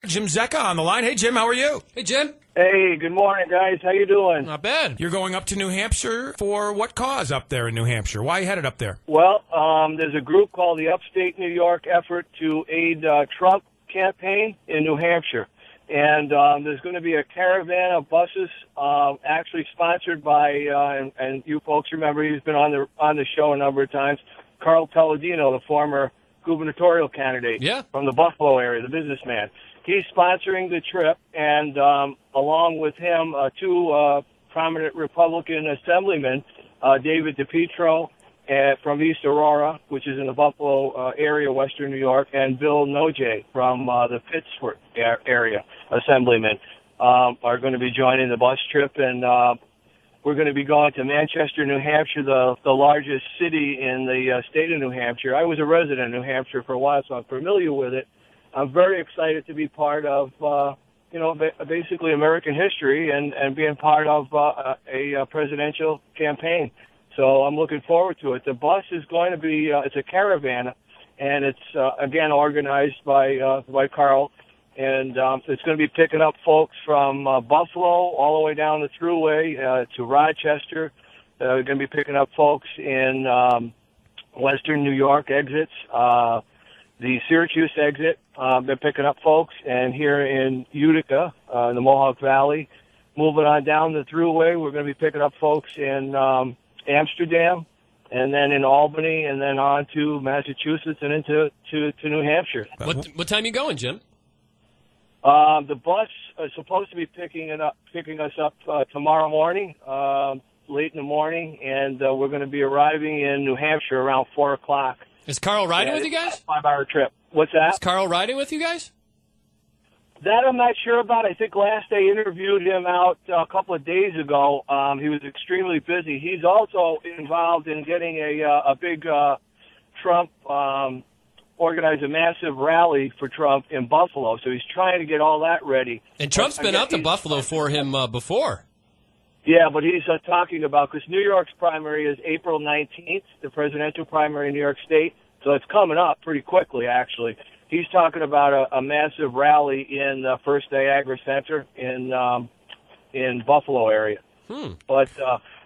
Jim Zecca on the line. Hey, Jim, how are you? Hey, Jim. Hey, good morning, guys. How you doing? Not bad. You're going up to New Hampshire for what cause up there in New Hampshire? Why are you headed up there? Well, there's a group called the Upstate New York Effort to Aid Trump campaign in New Hampshire. And there's going to be a caravan of buses actually sponsored by, and you folks remember, he's been on the show a number of times, Carl Pelledino, the former gubernatorial candidate from the Buffalo area, the businessman. He's sponsoring the trip, and along with him, two prominent Republican assemblymen, David DePietro from East Aurora, which is in the Buffalo area, western New York, and Bill Noje from the Pittsburgh area, assemblyman, are going to be joining the bus trip, and we're going to be going to Manchester, New Hampshire, the largest city in the state of New Hampshire. I was a resident of New Hampshire for a while, so I'm familiar with it. I'm very excited to be part of, basically American history and being part of a presidential campaign. So I'm looking forward to it. The bus is going to be, it's a caravan, and it's, again, organized by Carl. And it's going to be picking up folks from Buffalo all the way down the thruway to Rochester. We're going to be picking up folks in western New York exits, the Syracuse exit. They're picking up folks, and here in Utica, in the Mohawk Valley, moving on down the thruway, we're going to be picking up folks in Amsterdam, and then in Albany, and then on to Massachusetts and into to New Hampshire. What time you going, Jim? The bus is supposed to be picking us up tomorrow morning, late in the morning, and we're going to be arriving in New Hampshire around 4 o'clock. Is Carl riding with you guys? 5-hour trip. What's that? Is Carl riding with you guys? That I'm not sure about. I think last I interviewed him out a couple of days ago, he was extremely busy. He's also involved in getting a big Trump organize a massive rally for Trump in Buffalo, so he's trying to get all that ready. And Trump's been out to Buffalo for him before. Yeah, but he's talking about, because New York's primary is April 19th, the presidential primary in New York State, so it's coming up pretty quickly, actually. He's talking about a massive rally in the First Niagara Center in Buffalo area. But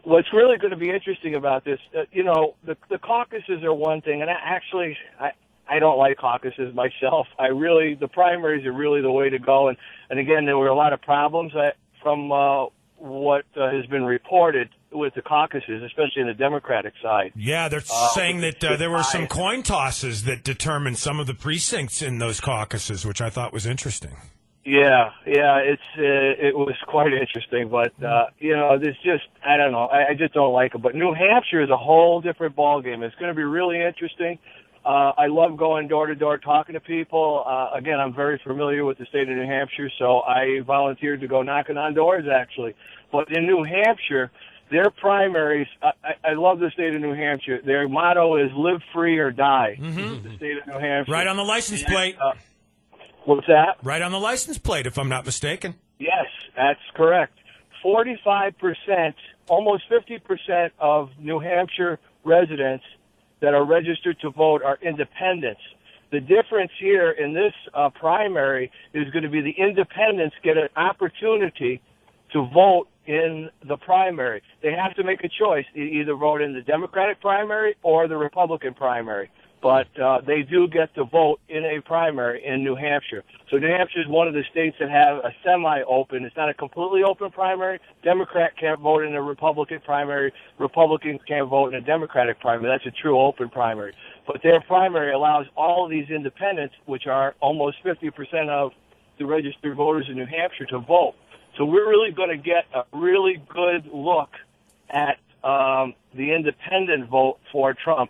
what's really going to be interesting about this, the caucuses are one thing, and I don't like caucuses myself. The primaries are really the way to go. And again, there were a lot of problems from what has been reported with the caucuses, especially in the Democratic side. Yeah, they're saying that there were some coin tosses that determined some of the precincts in those caucuses, which I thought was interesting. Yeah, it was quite interesting, but there's just, I don't know, I just don't like it. But New Hampshire is a whole different ballgame. It's going to be really interesting. I love going door to door talking to people. Again, I'm very familiar with the state of New Hampshire, so I volunteered to go knocking on doors, actually. But in New Hampshire, their primaries, I love the state of New Hampshire. Their motto is live free or die. The state of New Hampshire. Right on the license plate. What's that? Right on the license plate, if I'm not mistaken. Yes, that's correct. 45%, almost 50% of New Hampshire residents that are registered to vote are independents. The difference here in this primary is going to be the independents get an opportunity to vote in the primary. They have to make a choice, either vote in the Democratic primary or the Republican primary. But they do get to vote in a primary in New Hampshire. So New Hampshire is one of the states that have a semi-open. It's not a completely open primary. Democrat can't vote in a Republican primary. Republicans can't vote in a Democratic primary. That's a true open primary. But their primary allows all of these independents, which are almost 50% of the registered voters in New Hampshire, to vote. So we're really going to get a really good look at the independent vote for Trump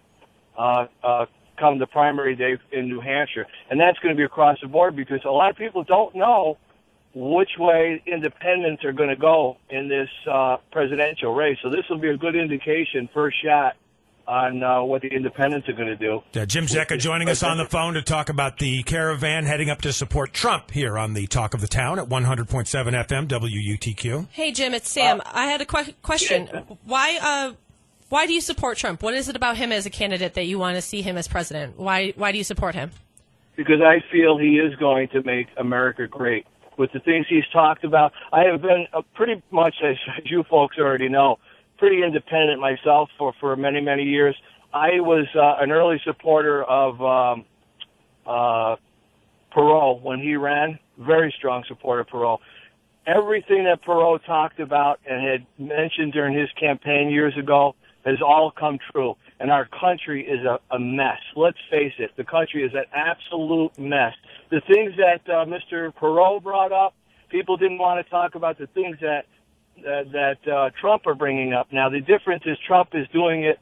come the primary day in New Hampshire. And that's going to be across the board because a lot of people don't know which way independents are going to go in this presidential race. So this will be a good indication, first shot, on what the independents are going to do. Jim Zecca joining us on the phone to talk about the caravan heading up to support Trump here on the Talk of the Town at 100.7 FM WUTQ. Hey, Jim, it's Sam. I had a question. Why do you support Trump? What is it about him as a candidate that you want to see him as president? Why do you support him? because I feel he is going to make America great. With the things he's talked about, I have been pretty much, as you folks already know, pretty independent myself for many, many years. I was an early supporter of Perot when he ran, very strong supporter of Perot. Everything that Perot talked about and had mentioned during his campaign years ago has all come true. And our country is a mess. Let's face it, the country is an absolute mess. The things that Mr. Perot brought up, people didn't want to talk about the things that Trump are bringing up. Now, the difference is Trump is doing it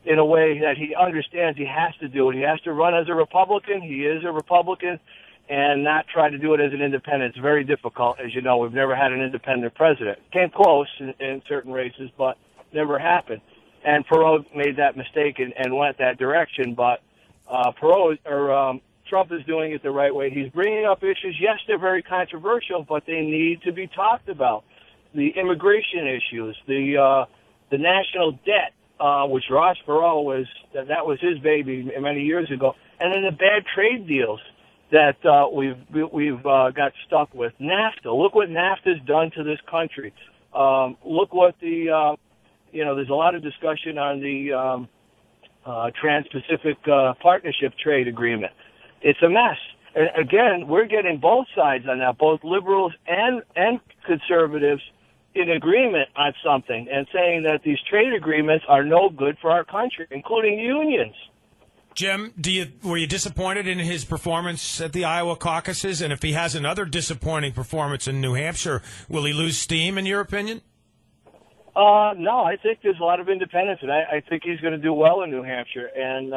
in a way that he understands he has to do it. He has to run as a Republican. He is a Republican, and not try to do it as an independent. It's very difficult. As you know, we've never had an independent president. Came close in certain races, but never happened. And Perot made that mistake and went that direction. But Trump is doing it the right way. He's bringing up issues. Yes, they're very controversial, but they need to be talked about. The immigration issues, the national debt, which Ross Perot that was his baby many years ago, and then the bad trade deals that we've got stuck with. NAFTA. Look what NAFTA's done to this country. Look what there's a lot of discussion on the Trans-Pacific Partnership Trade Agreement. It's a mess. And again, we're getting both sides on that, both liberals and conservatives in agreement on something and saying that these trade agreements are no good for our country, including unions. Jim, were you disappointed in his performance at the Iowa caucuses? And if he has another disappointing performance in New Hampshire, will he lose steam, in your opinion? No, I think there's a lot of independence, and I think he's going to do well in New Hampshire. And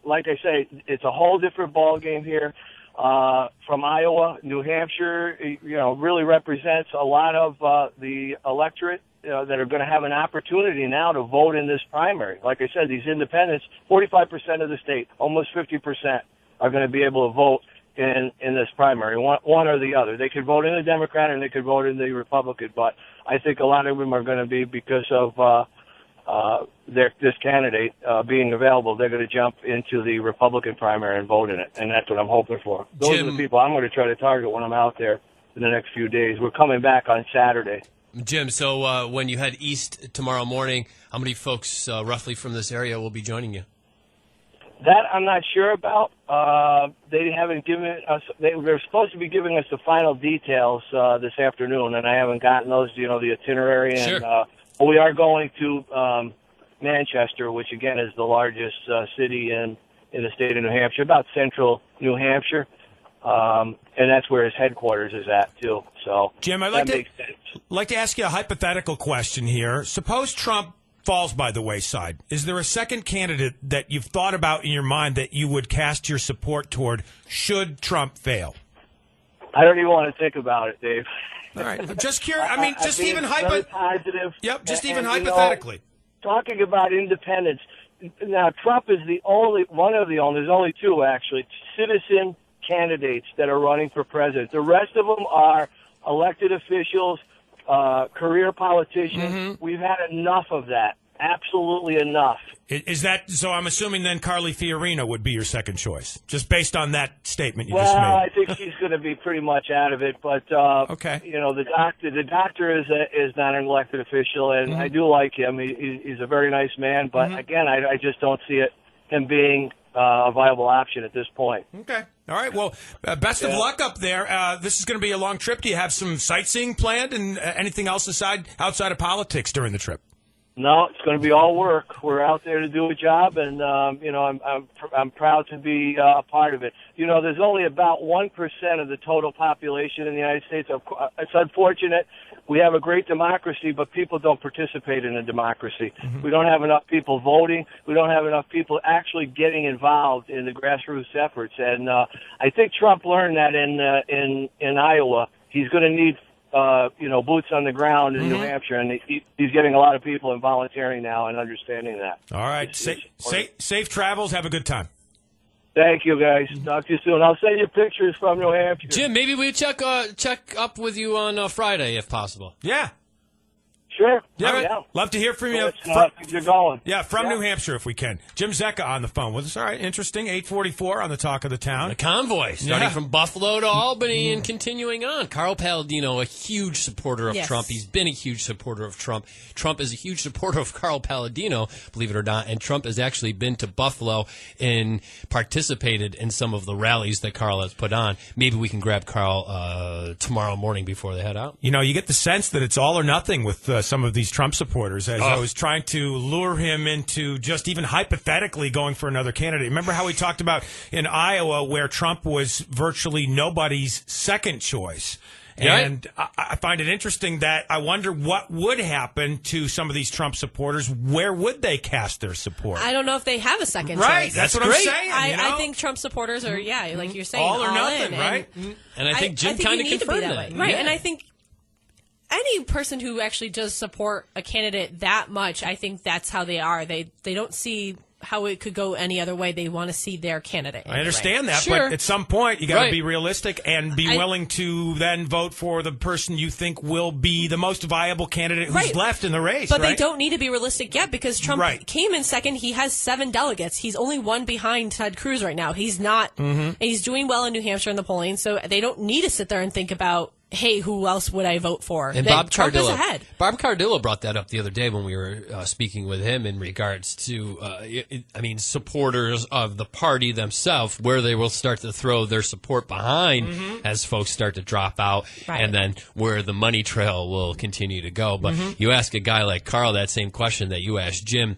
like I say, it's a whole different ball game here. From Iowa, New Hampshire, really represents a lot of the electorate that are going to have an opportunity now to vote in this primary. Like I said, these independents, 45% of the state, almost 50%, are going to be able to vote in this primary, one or the other. They could vote in the Democrat and they could vote in the Republican, but I think a lot of them are going to be, because of this candidate being available, they're going to jump into the Republican primary and vote in it, and that's what I'm hoping for. Those are the people I'm going to try to target when I'm out there in the next few days. We're coming back on Saturday. Jim, so when you head east tomorrow morning, how many folks roughly from this area will be joining you? That I'm not sure about. They haven't given us. They're supposed to be giving us the final details this afternoon, and I haven't gotten those. The itinerary. Sure. And we are going to Manchester, which again is the largest city in the state of New Hampshire, about central New Hampshire, and that's where his headquarters is at too. So, Jim, I'd like to ask you a hypothetical question here. Suppose Trump falls by the wayside. Is there a second candidate that you've thought about in your mind that you would cast your support toward should Trump fail? I don't even want to think about it, Dave. All right. Just curious. I mean, just even positive. Yep, just even hypothetically. Talking about independence. Now, Trump is one of the only, there's only two actually, citizen candidates that are running for president. The rest of them are elected officials, career politicians. Mm-hmm. We've had enough of that. Absolutely enough. Is that so? I'm assuming then Carly Fiorina would be your second choice, just based on that statement you just made. Well, I think she's going to be pretty much out of it. But okay, the doctor is not an elected official, and I do like him. He's a very nice man. But again, I just don't see him being a viable option at this point. Okay. All right. Well, best of luck up there. This is going to be a long trip. Do you have some sightseeing planned and anything else outside of politics during the trip? No, it's going to be all work. We're out there to do a job, and I'm proud to be a part of it. There's only about 1% of the total population in the United States. It's unfortunate. We have a great democracy, but people don't participate in a democracy. Mm-hmm. We don't have enough people voting. We don't have enough people actually getting involved in the grassroots efforts. And I think Trump learned that in Iowa. He's going to need boots on the ground in New Hampshire, and he's getting a lot of people in volunteering now and understanding that. All right. Safe travels. Have a good time. Thank you, guys. Talk to you soon. I'll send you pictures from New Hampshire. Jim, maybe we check up with you on Friday if possible. Yeah. Sure. Yeah, love to hear from you. You're going. Yeah, from New Hampshire, if we can. Jim Zecca on the phone with us. All right, interesting. 844 on the Talk of the Town. The convoy, starting from Buffalo to Albany and continuing on. Carl Palladino, a huge supporter of Trump. He's been a huge supporter of Trump. Trump is a huge supporter of Carl Palladino, believe it or not, and Trump has actually been to Buffalo and participated in some of the rallies that Carl has put on. Maybe we can grab Carl tomorrow morning before they head out. You know, you get the sense that it's all or nothing with some of these Trump supporters, as I was trying to lure him into just even hypothetically going for another candidate. Remember how we talked about in Iowa where Trump was virtually nobody's second choice? And I find it interesting that I wonder what would happen to some of these Trump supporters. Where would they cast their support? I don't know if they have a second right, choice. That's what I'm saying. I think Trump supporters are, like you're saying, all or nothing, in, right? And I think Jim kind of confirmed that. Right, and I think any person who actually does support a candidate that much, I think that's how they are. They don't see how it could go any other way. They want to see their candidate. I understand that, Sure. but at some point you got to be realistic and be willing to then vote for the person you think will be the most viable candidate who's left in the race. But they don't need to be realistic yet because Trump came in second. He has 7 delegates. He's only one behind Ted Cruz right now. He's not. And he's doing well in New Hampshire in the polling, so they don't need to sit there and think about, hey, who else would I vote for? And Bob Cardillo brought that up the other day when we were speaking with him in regards to, supporters of the party themselves, where they will start to throw their support behind as folks start to drop out, and then where the money trail will continue to go. But you ask a guy like Carl that same question that you asked Jim.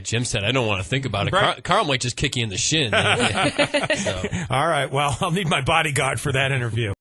Jim said, I don't want to think about it. Right. Carl might just kick you in the shin. All right. Well, I'll need my bodyguard for that interview.